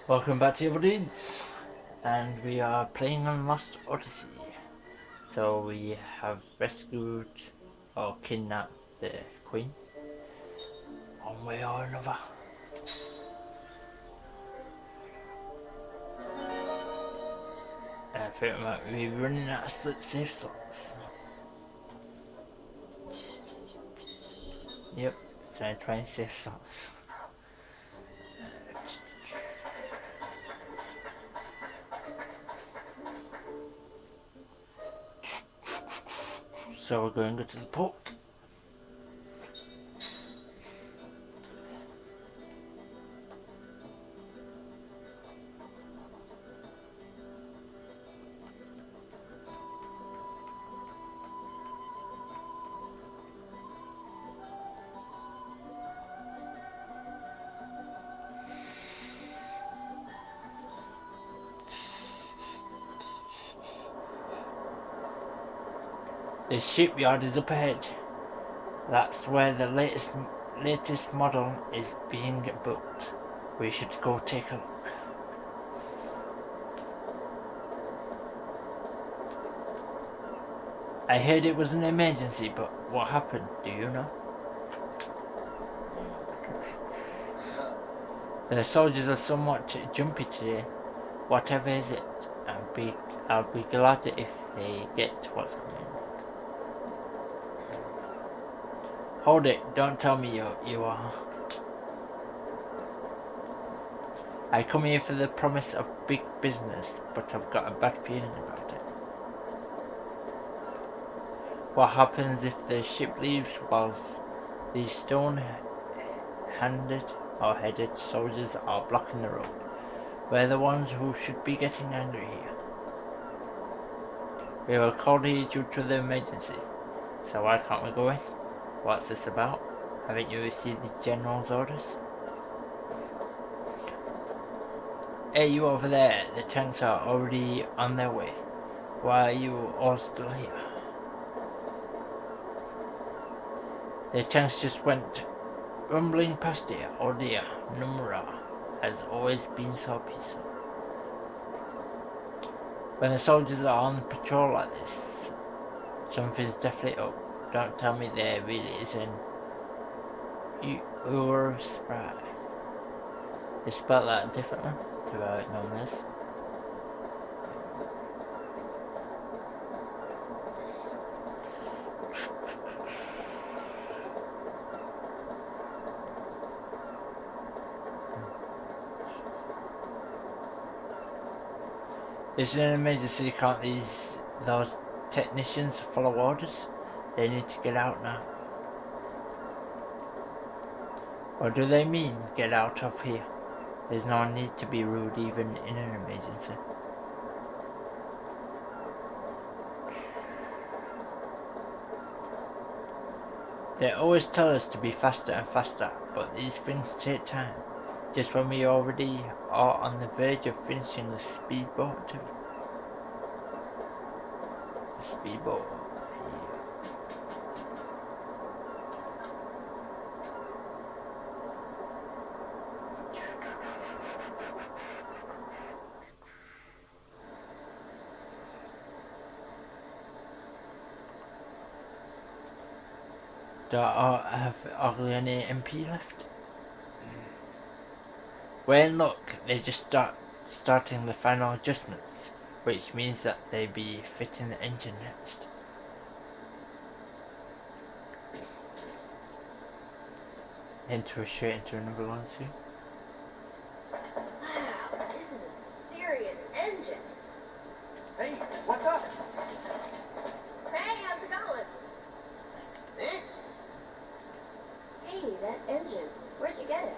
Welcome back to Evil Deedz, and we are playing on Lost Odyssey. So we have rescued or kidnapped the queen, one way or another. And I think we might be running out of safe slots. Yep, it's only 20 safe slots. So we're going to go to the port. The shipyard is up ahead. That's where the latest model is being built. We should go take a look. I heard it was an emergency, but what happened? Do you know? The soldiers are somewhat jumpy today. Whatever is it, I'll be glad if they get what's coming. Hold it! Don't tell me you are. I come here for the promise of big business, but I've got a bad feeling about it. What happens if the ship leaves whilst these stone-handed or headed soldiers are blocking the road? We're the ones who should be getting angry here. We were called here due to the emergency, so why can't we go in? What's this about? Haven't you received the general's orders? Hey, you over there, the tanks are already on their way. Why are you all still here? The tanks just went rumbling past here. Oh dear, Numra has always been so peaceful. When the soldiers are on patrol like this, something's definitely up. Don't tell me there really isn't. You were spry. They spell that differently to how it normally is. It's an emergency, can't those technicians follow orders? They need to get out now. Or do they mean get out of here? There's no need to be rude even in an emergency. They always tell us to be faster and faster, but these things take time. Just when we already are on the verge of finishing the speedboat too. The speedboat. Do I have hardly any MP left? Well, look, they just starting the final adjustments, which means that they be fitting the engine next. Straight into another one too. Wow, this is a serious engine. Hey, what's up? Hey, how's it going? Eh? Hey, that engine. Where'd you get it?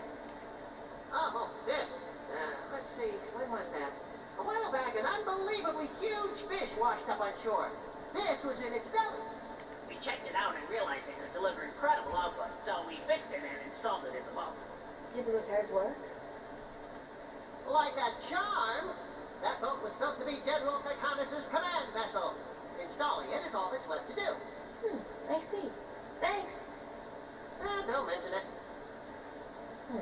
Oh, this. Let's see, when was that? A while back, an unbelievably huge fish washed up on shore. This was in its belly. We checked it out and realized it could deliver incredible output, so we fixed it and installed it in the boat. Did the repairs work? Like a charm. That boat was built to be General Pecanus's command vessel. Installing it is all that's left to do. I see. Thanks. Don't mention it. A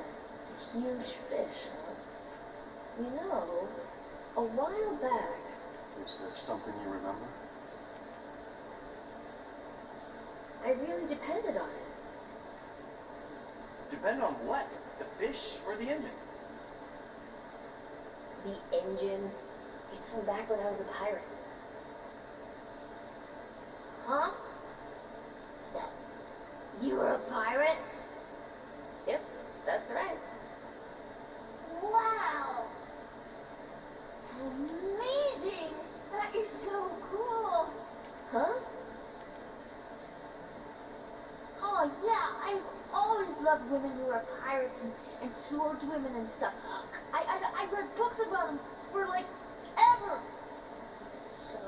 huge fish, huh? You know, a while back, Is there something you remember? I really depended on it. Depend on what? The fish or the engine? The engine. It's from back when I was a pirate. Huh? So, you were a pirate? Yep, that's right. Wow! Amazing! That is so cool! Huh? Oh yeah, I've always loved women who are pirates and swordswomen and stuff. I read books about them for like ever. It was so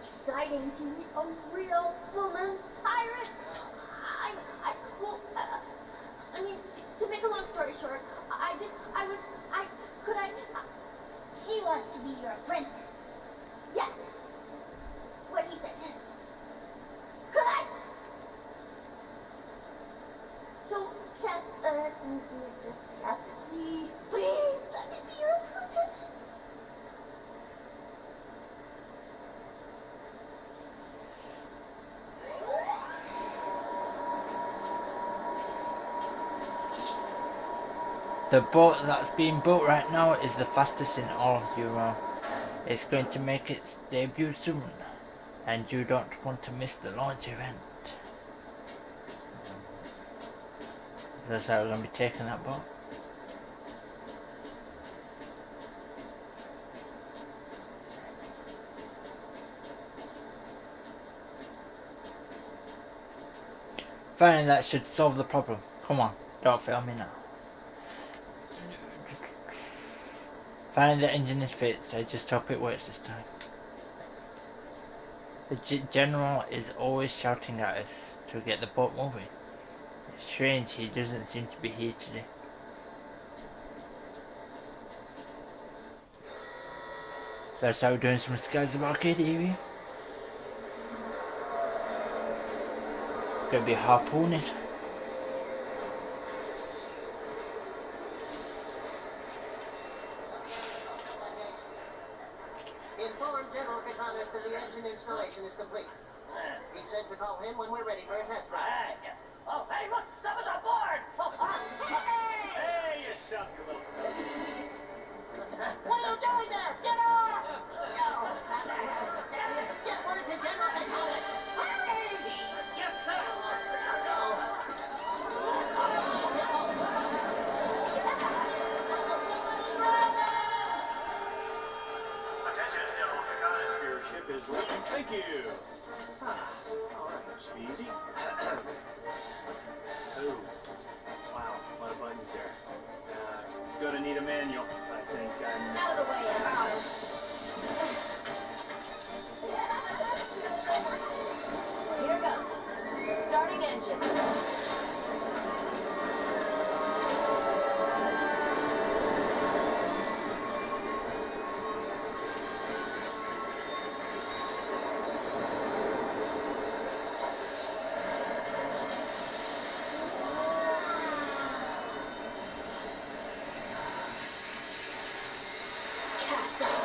exciting to meet a real woman pirate. Well, I mean, to make a long story short, she wants to be your apprentice. Yeah. What he said. Could I? So, Seth, Mistress Seth, please let me be your apprentice. The boat that's being built right now is the fastest in all of Euro. It's going to make its debut soon, and you don't want to miss the launch event. That's how we're going to be taking that boat. Fine, that should solve the problem. Come on, don't fail me now. Finally the engine is fixed, I just hope it works this time. The general is always shouting at us to get the boat moving. It's strange he doesn't seem to be here today. That's how we're doing some Skies of Arcade area. Gonna be harpooning. Inform General Katanis that the engine installation is complete. He said to call him when we're ready for a test ride. Oh, hey, look! Someone's on board! Hey! You shut your little... What are you doing there? Get off! Get word to General Katanis! Hurry! Yes, sir! Attention, General Kakanis. Your ship is ready. Thank you. Alright, should be easy. Oh. Wow, a lot of buttons there. Gonna need a manual. I think I'm... Out of the way, Al. Here goes. Starting engine. Cast off.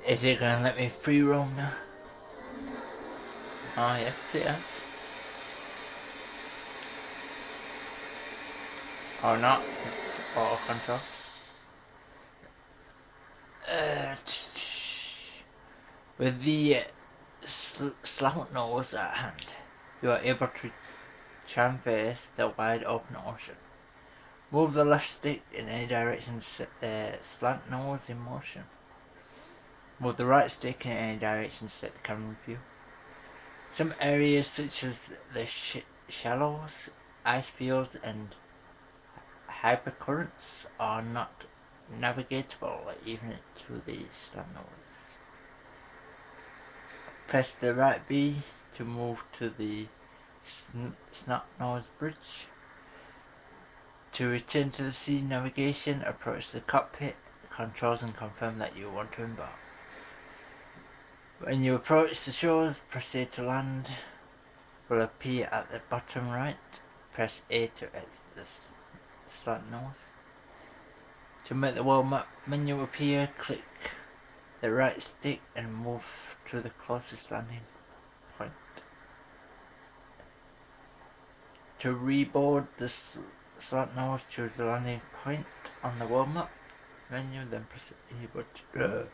Is it gonna let me free roam now? Oh yes, it has. Or not, it's auto control. With the slant nose at hand, you are able to traverse the wide open ocean. Move the left stick in any direction to set the slant nose in motion. Move the right stick in any direction to set the camera view. Some areas such as the shallows, ice fields and hypercurrents are not navigatable even to the slant nose. Press the right B to move to the Snot-Nose Bridge. To return to the sea navigation, approach the cockpit controls and confirm that you want to embark. When you approach the shores, proceed to land. Will appear at the bottom right. Press A to exit the Snot-Nose. To make the world map menu appear, click the right stick and move to the closest landing point. To reboard the Snot-Nose, choose the landing point on the world map menu, then press A button.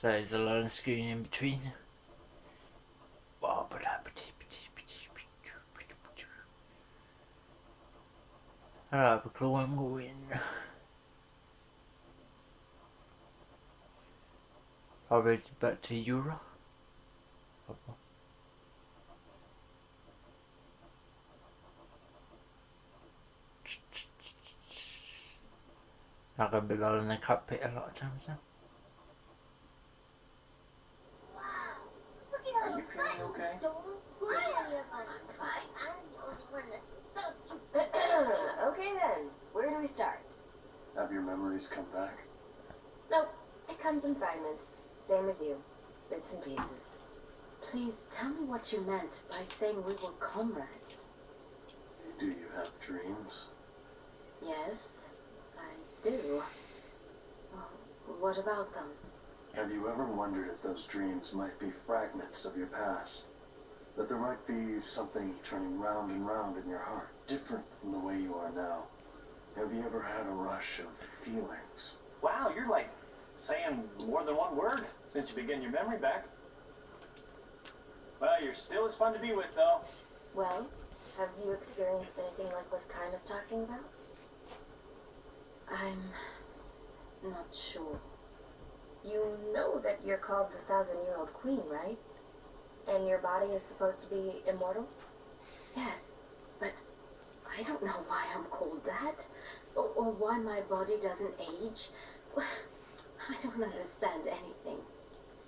So there's a loading screen in between. I don't have a clue where I'm going. Probably back to Euro. Not gonna be loading the cockpit a lot of times now. Are you feeling okay? I'm fine. I'm the only one that's Okay then, where do we start? Have your memories come back? Nope, it comes in fragments. Same as you. Bits and pieces. Please tell me what you meant by saying we were comrades. Do you have dreams? Yes, I do. Well, what about them? Have you ever wondered if those dreams might be fragments of your past? That there might be something turning round and round in your heart, different from the way you are now? Have you ever had a rush of feelings? Wow, you're like saying more than one word since you began your memory back. Well, you're still as fun to be with, though. Well, have you experienced anything like what Kai was talking about? I'm not sure. You know that you're called the 1,000-year-old queen, right? And your body is supposed to be immortal? Yes, but I don't know why I'm called that, or why my body doesn't age. I don't understand anything.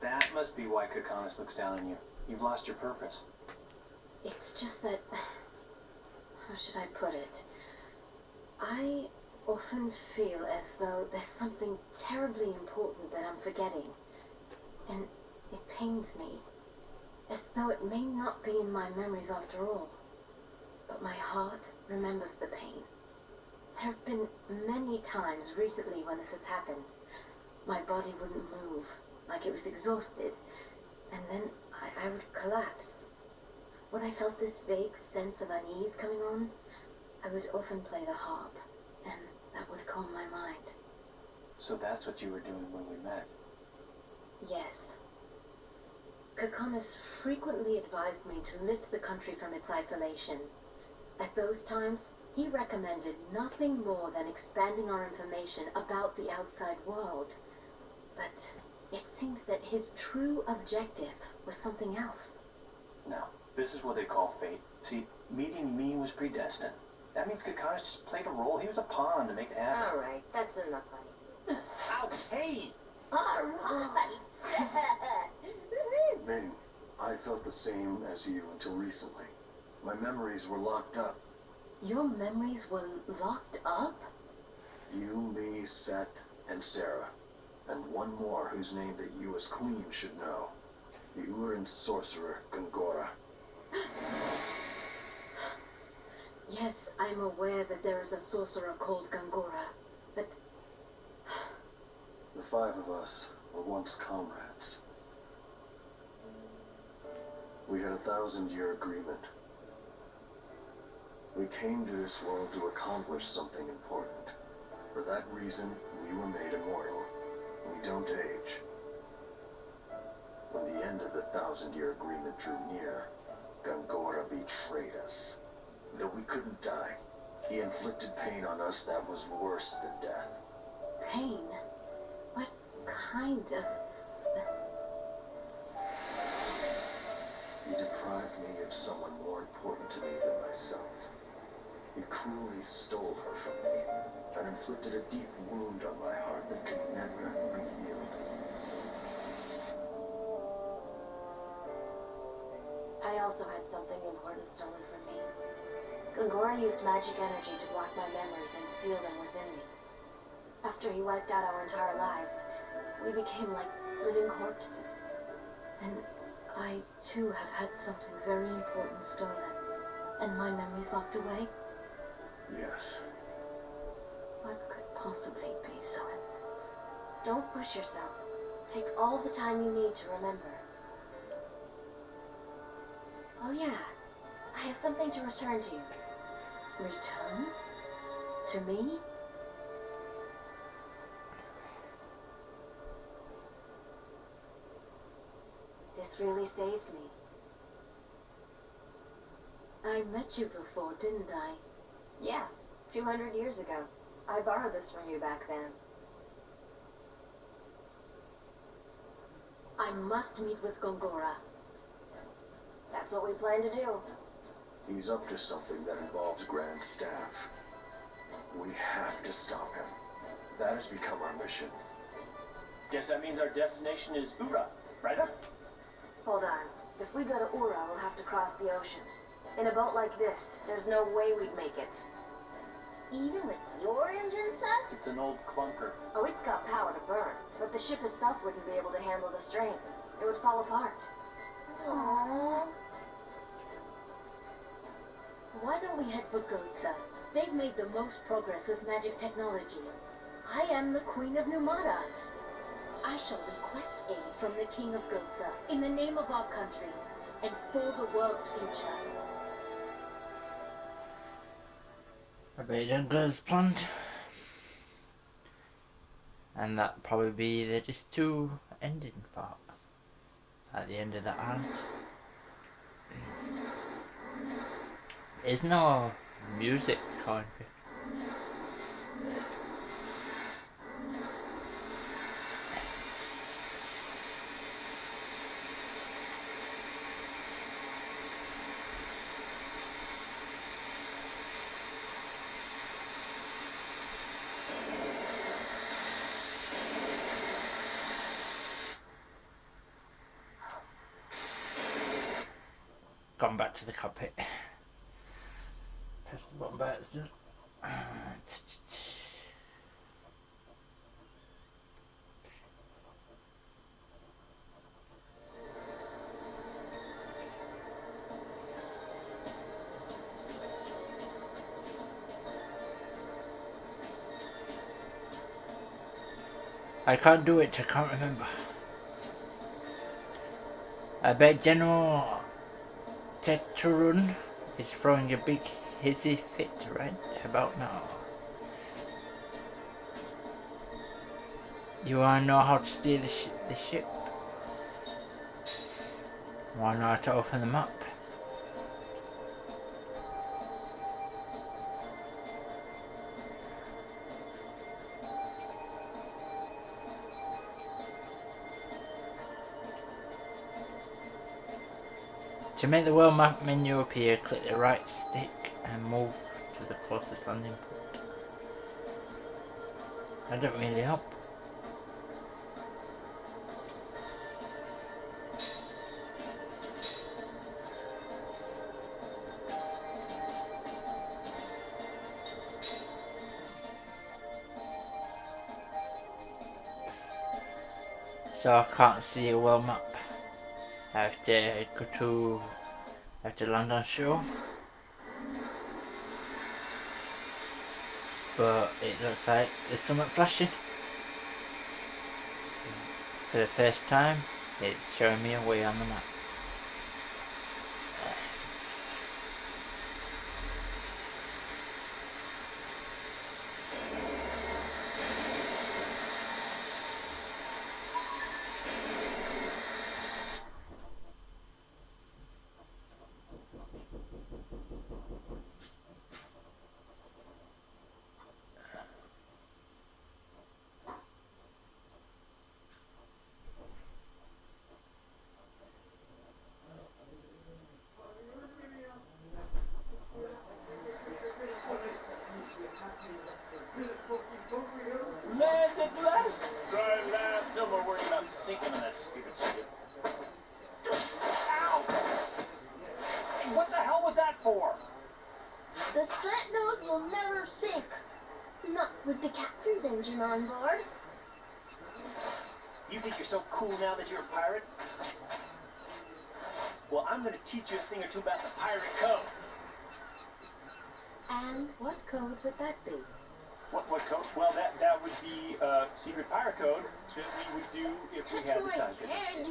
That must be why Kokonis looks down on you. You've lost your purpose. It's just that... How should I put it? I often feel as though there's something terribly important that I'm forgetting. And it pains me. As though it may not be in my memories after all. But my heart remembers the pain. There have been many times recently when this has happened. My body wouldn't move, like it was exhausted. And then I would collapse. When I felt this vague sense of unease coming on, I would often play the harp, and that would calm my mind. So that's what you were doing when we met. Yes. Kokonis frequently advised me to lift the country from its isolation. At those times, he recommended nothing more than expanding our information about the outside world. But it seems that his true objective was something else. Now, this is what they call fate. See, meeting me was predestined. That means Kokonis just played a role. He was a pawn to make it happen. Alright, that's enough, honey. Ow, hey! Alright. Ming, I felt the same as you until recently. My memories were locked up. Your memories were locked up? You, me, Seth, and Sarah. And one more whose name that you as queen should know. The Urin sorcerer, Gongora. Yes, I'm aware that there is a sorcerer called Gongora, but... The five of us were once comrades. We had a 1,000-year agreement. We came to this world to accomplish something important. For that reason, we were made immortal. We don't age. When the end of the 1,000-year agreement drew near, Gongora betrayed us. that we couldn't die. He inflicted pain on us that was worse than death. Pain? What kind of... He deprived me of someone more important to me than myself. He cruelly stole her from me and inflicted a deep wound on my heart that could never be healed. I also had something important stolen from me. Gongora used magic energy to block my memories and seal them within me. After he wiped out our entire lives, we became like living corpses. Then I too have had something very important stolen, and my memories locked away? Yes. What could possibly be so important? Don't push yourself. Take all the time you need to remember. Oh yeah, I have something to return to you. Return? To me? This really saved me. I met you before, didn't I? Yeah, 200 years ago. I borrowed this from you back then. I must meet with Gongora. That's what we plan to do. He's up to something that involves Grand Staff. We have to stop him. That has become our mission. Guess that means our destination is Ura, right? Hold on. If we go to Ura, we'll have to cross the ocean. In a boat like this, there's no way we'd make it. Even with your engine set? It's an old clunker. Oh, it's got power to burn, but the ship itself wouldn't be able to handle the strain. It would fall apart. Aww. Why don't we head for Gotza? They've made the most progress with magic technology. I am the Queen of Numata. I shall request aid from the King of Gotza in the name of our countries and for the world's future. I bet it don't go as planned. And that'll probably be the just 2 ending part at the end of that arc. There's no music on it. Gone back to the cockpit. Press the button by accident. I can't do it, I can't remember. I bet General Tetrun is throwing a big hissy fit right about now. You wanna know how to steer the ship? Wanna know how to open the map? To make the world map menu appear, click the right stick and move to the closest landing point. That don't really help. So I can't see a world map. I have to go to, I have to land on shore. But it looks like there's something flashing. For the first time, it's showing me a way on the map. for? The slant nose will never sink. Not with the captain's engine on board. You think you're so cool now that you're a pirate? Well, I'm gonna teach you a thing or two about the pirate code. And what code would that be? What code? Well, that would be secret pirate code that we would do if we Touch had the my time. head.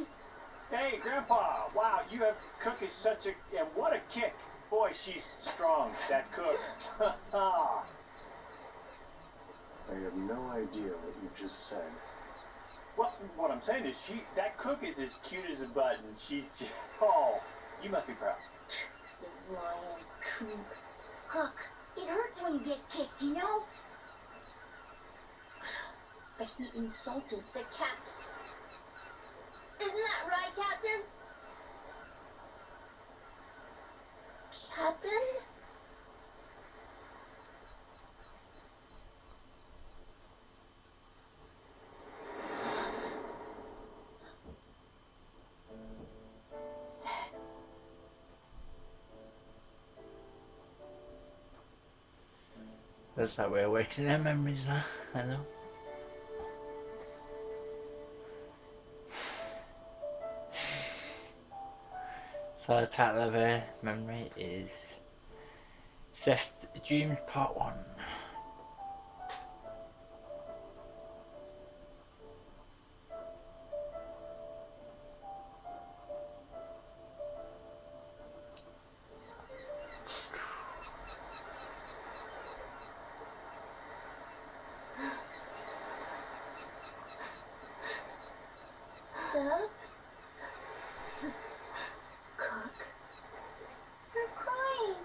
Hey, Grandpa! Wow, you have Cook is such a and what a kick! Boy, she's strong. That Cook. Ha ha! I have no idea what you just said. Well, what I'm saying is that Cook is as cute as a button. She's just, oh, you must be proud. The lying creep. Hook, it hurts when you get kicked, you know? But he insulted the captain. Isn't that right, Captain? Captain? Sad. Looks like we're awakening their memories now. I know. So the title of her memory is Seth's Dreams Part 1. Seth? Cook? You're crying.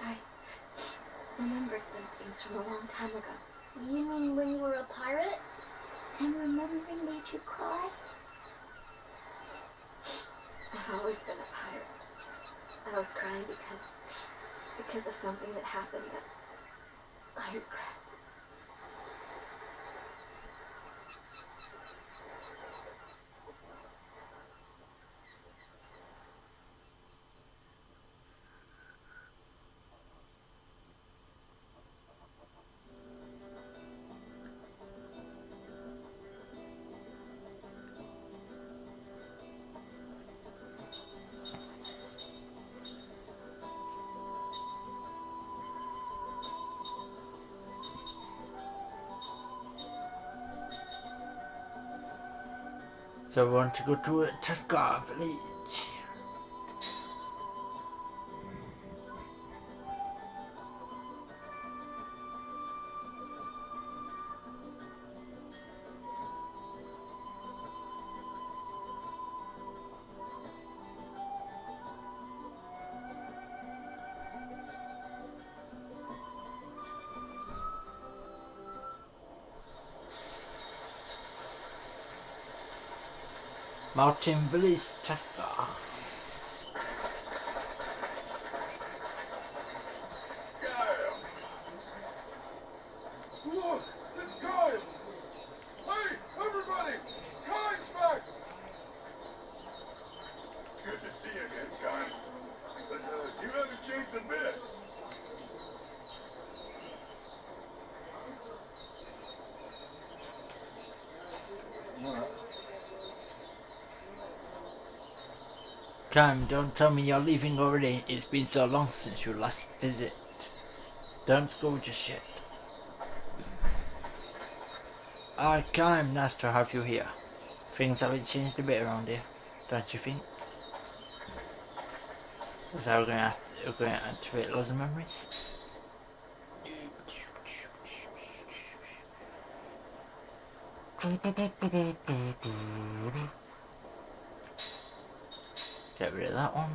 I remembered some things from a long time ago. You mean when you were a pirate? And remembering made you cry? I've always been a pirate. I was crying because of something that happened that I regret. So we want to go to a Tuskar village. Mountain Village, Tuskar. Look, it's Kyle! Hey, everybody! Kyle's back! It's good to see you again, Kyle. But you haven't changed a bit. Come, don't tell me you're leaving already. It's been so long since your last visit. Don't go just yet. Come, nice to have you here. Things haven't changed a bit around here, don't you think? So we're going to activate loads of memories. Get rid of that one.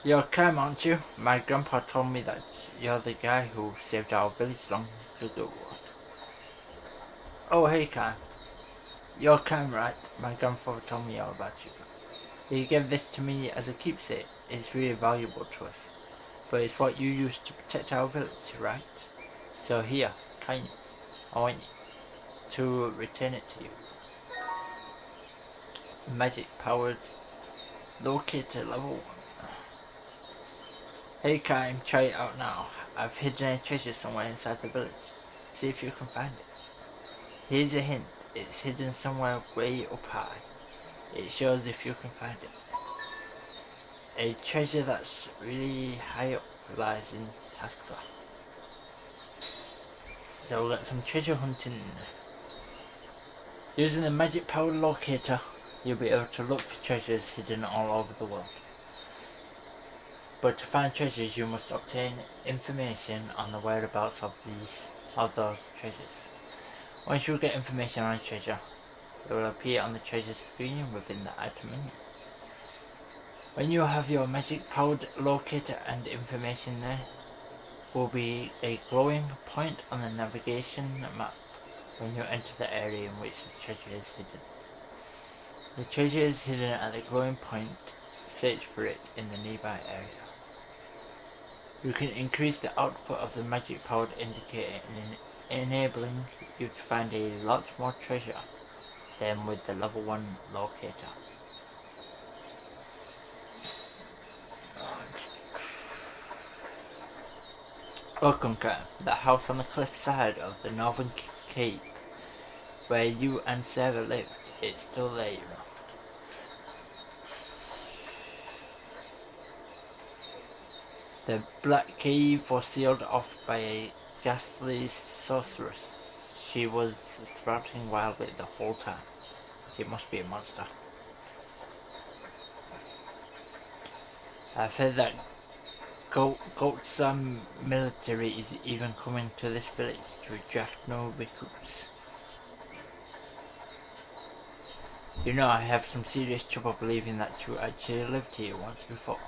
You're Cam, aren't you? My grandpa told me that you're the guy who saved our village long ago. Oh, hey Cam. You're Cam, right? My grandfather told me all about you. He gave this to me as a keepsake. It's really valuable to us. but it's what you used to protect our village, right? So here, kind, I want to return it to you. Magic powered locator level 1. Hey Kaim, try it out now. I've hidden a treasure somewhere inside the village. See if you can find it. Here's a hint. It's hidden somewhere way up high. It shows if you can find it. A treasure that's really high up lies in Taskla. So we've got some treasure hunting. Using the magic powered locator, you'll be able to look for treasures hidden all over the world. But to find treasures, you must obtain information on the whereabouts of those treasures. Once you get information on a treasure, it will appear on the treasure screen within the item menu. When you have your magic powered locator and information, there will be a glowing point on the navigation map when you enter the area in which the treasure is hidden. The treasure is hidden at the glowing point. Search for it in the nearby area. You can increase the output of the magic powered indicator, enabling you to find a lot more treasure than with the level 1 locator. Welcome, Kat. The house on the cliff side of the northern cape where you and Sarah lived. It's still there, you know. The Black Cave was sealed off by a ghastly sorceress. She was sprouting wildly the whole time. It must be a monster. I've heard that Goat's military is even coming to this village to draft no recruits. You know, I have some serious trouble believing that you actually lived here once before.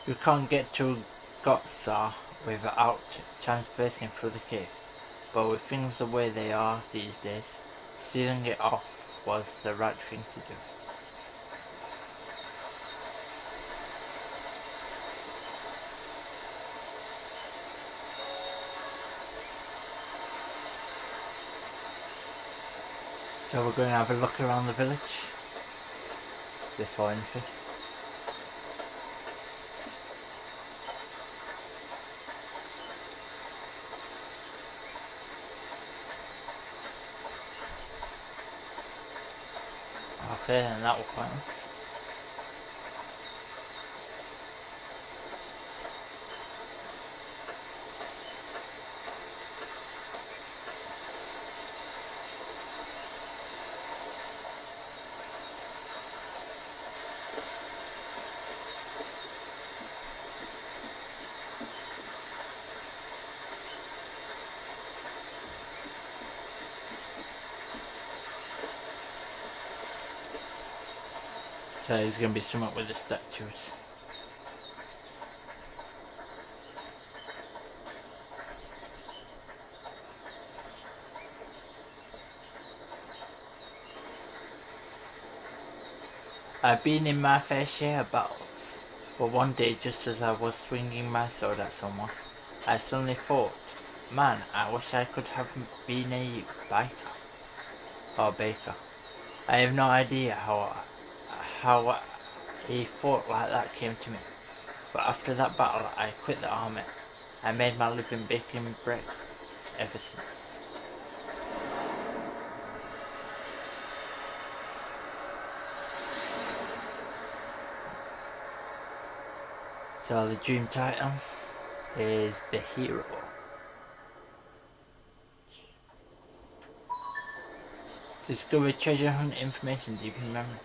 You can't get to Gotsar without traversing through the cave, but with things the way they are these days, sealing it off was the right thing to do. So we're going to have a look around the village before anything. Okay, and that will count. So there's going to be something with the statues. I've been in my fair share of battles, but one day just as I was swinging my sword at someone, I suddenly thought, man, I wish I could have been a biker or baker. I have no idea how a thought like that came to me, but after that battle I quit the army. I made my living baking bread ever since. So the dream title is The Hero. Discover treasure hunt information deep in memory.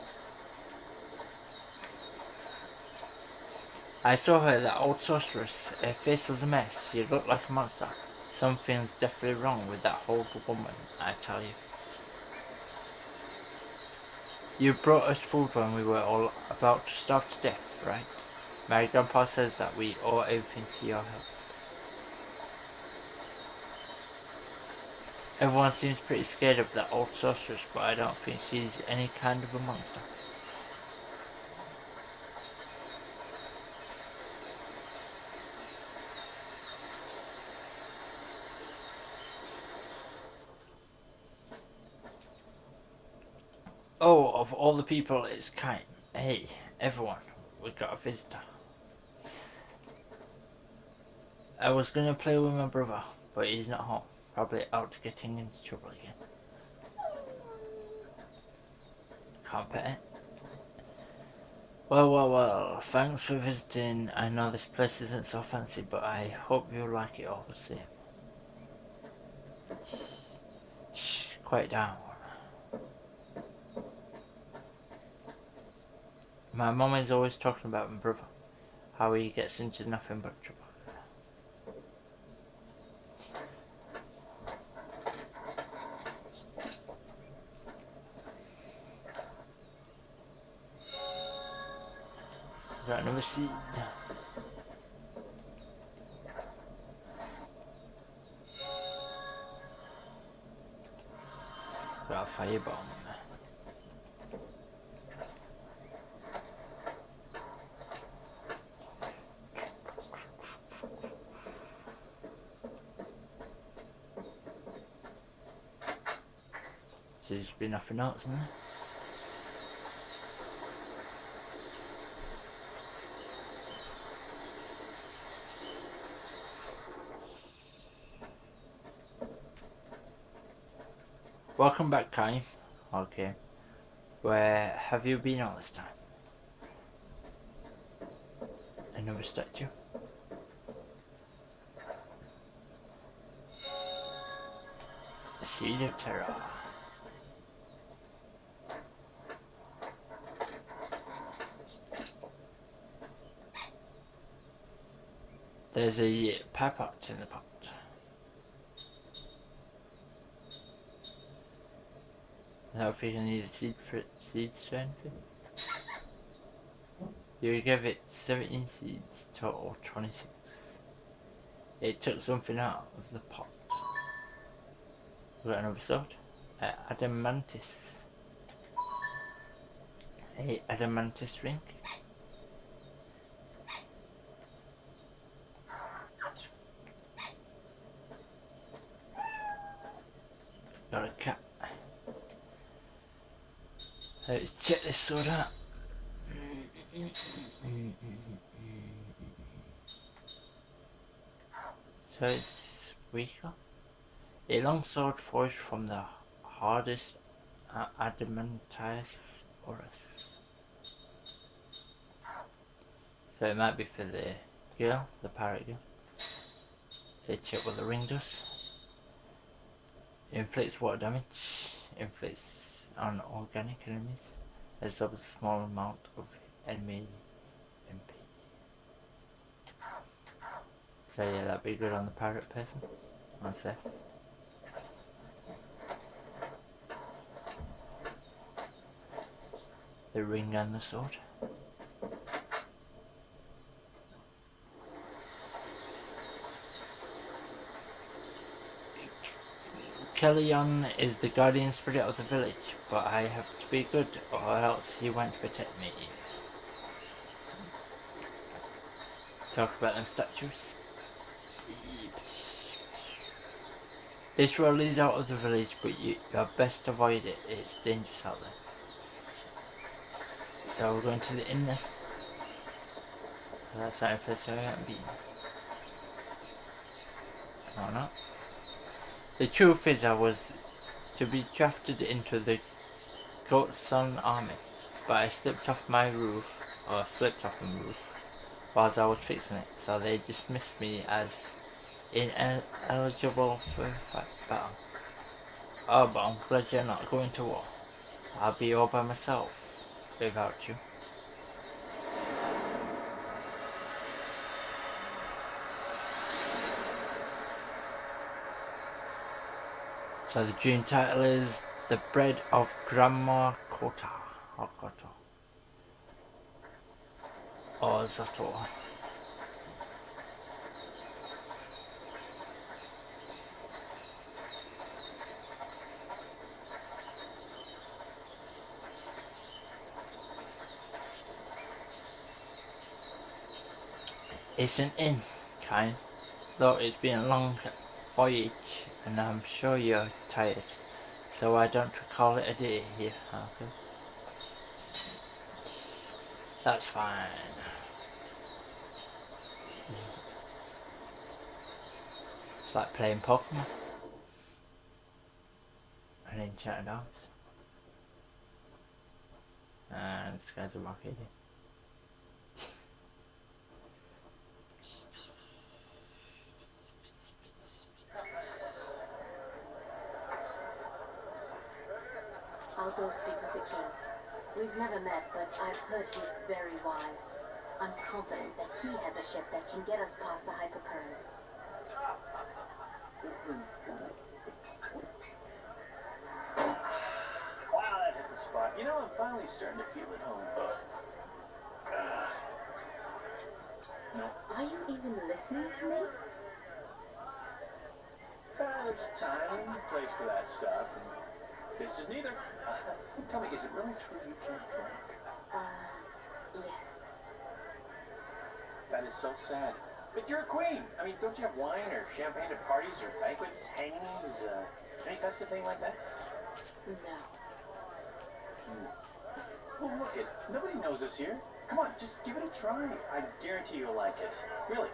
I saw her, that old sorceress. Her face was a mess. She looked like a monster. Something's definitely wrong with that whole woman, I tell you. You brought us food when we were all about to starve to death, right? My grandpa says that we owe everything to your help. Everyone seems pretty scared of that old sorceress, but I don't think she's any kind of a monster. Oh, of all the people, it's kind. Hey, everyone, we got a visitor. I was gonna play with my brother, but he's not home. Probably out getting into trouble again. Can't pet it. Well, thanks for visiting. I know this place isn't so fancy, but I hope you like it all the same. Shh, quiet down. My mum is always talking about my brother, how he gets into nothing but trouble. Got another seed. Got a firebomb. Seems to be nothing else in there. Welcome back, Kai. Okay. Where have you been all this time? Another statue. A seed of terror. There's a pepper in the pot. Now if you can need a seeds for anything. You give it 17 seeds, total 26. It took something out of the pot. We got another sword. Adamantis. A adamantis ring. Got a cat. Let's check this sword out. So it's weaker. A long sword forged from the hardest adamantium ores. So it might be for the girl, the parrot girl. Let's check what the ring does. Inflicts water damage. Inflicts on organic enemies. Absorbs a small amount of enemy MP. So yeah, that'd be good on the pirate person. On Seth. The ring and the sword. Kellyon is the guardian spirit of the village, but I have to be good or else he won't protect me. Talk about them statues. This road leads out of the village, but you best avoid it. It's dangerous out there. So we're going to the inn then. That's not a place where I haven't been. Or not. The truth is I was to be drafted into the Goatson army, but I slipped off my roof, whilst I was fixing it, so they dismissed me as ineligible for battle. Oh, but I'm glad you're not going to war. I'll be all by myself without you. So the dream title is The Bread of Grandma Kota, or Koto, or Zato. It's an inn, kind, though it's been a long voyage and I'm sure you're tired, so why don't we call it a day here, okay? That's fine. It's like playing Pokemon. And enchanted arms. And this guy's a rocket. I'll go speak with the king. We've never met, but I've heard he's very wise. I'm confident that he has a ship that can get us past the hypercurrents. Wow, that hit the spot. You know, I'm finally starting to feel at home. No. Are you even listening to me? There's a time and a place for that stuff, and this is neither. Tell me, is it really true you can't drink? Yes. That is so sad. But you're a queen. I mean, don't you have wine or champagne at parties or banquets, hangings, any festive thing like that? No. Well, look it. Nobody knows us here. Come on, just give it a try. I guarantee you'll like it. Really.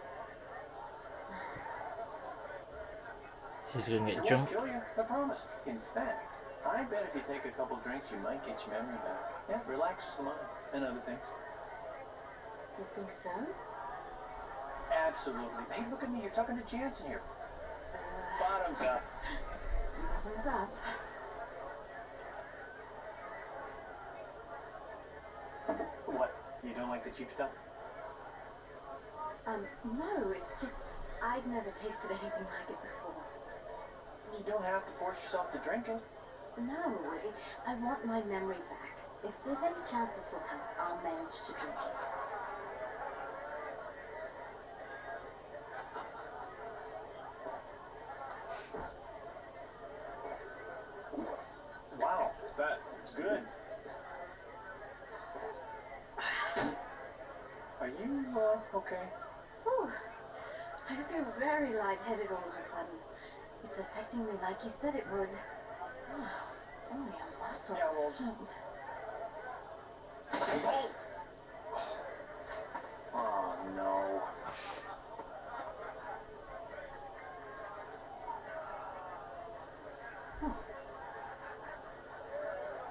He's gonna It get won't drunk. kill you, I promise. In fact, I bet if you take a couple drinks, you might get your memory back. Yeah, relaxes the mind and other things. You think so? Absolutely. Hey, look at me. You're talking to Jansen here. Bottoms up. Bottoms up. What? You don't like the cheap stuff? No, it's just I've never tasted anything like it before. You don't have to force yourself to drink it. No, I want my memory back. If there's any chance this will help, I'll manage to drink it. Wow, that good. Are you, okay? Whew. I feel very lightheaded all of a sudden. It's affecting me like you said it would. Oh, your muscles Yeah, are well- so... Oh! Oh, no.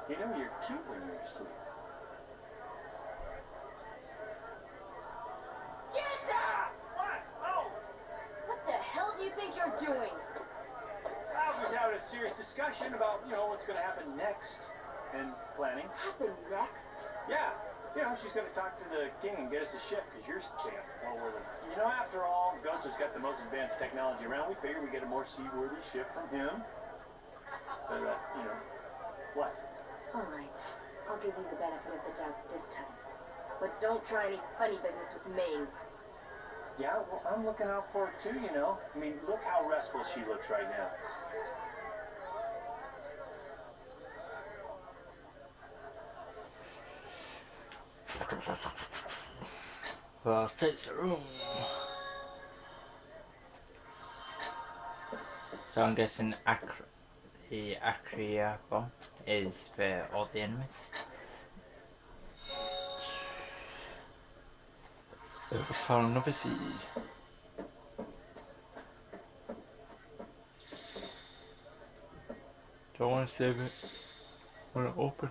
You know you're cute when you're asleep. What? Oh! What the hell do you think you're doing? I was having a serious discussion about, what's going to happen next. And planning. Happen next? Yeah. She's going to talk to the king and get us a ship, because yours can't flow with it. After all, Goats has got the most advanced technology around. We figure we get a more seaworthy ship from him. So that, what? All right. I'll give you the benefit of the doubt this time. But don't try any funny business with me. Yeah, well, I'm looking out for it too, I mean, look how restful she looks right now. Well, sits the room. So I'm guessing the Acria bomb is for all the enemies. Found another seed. Don't want to save it. Want to open.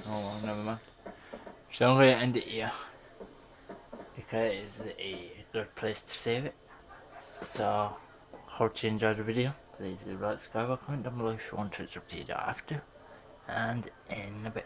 Oh well, never mind. So I'm going to end it here because it's a good place to save it. So, hope you enjoyed the video. Please do like, subscribe, or comment down below if you want to. It's up to you, don't have to. And in a bit.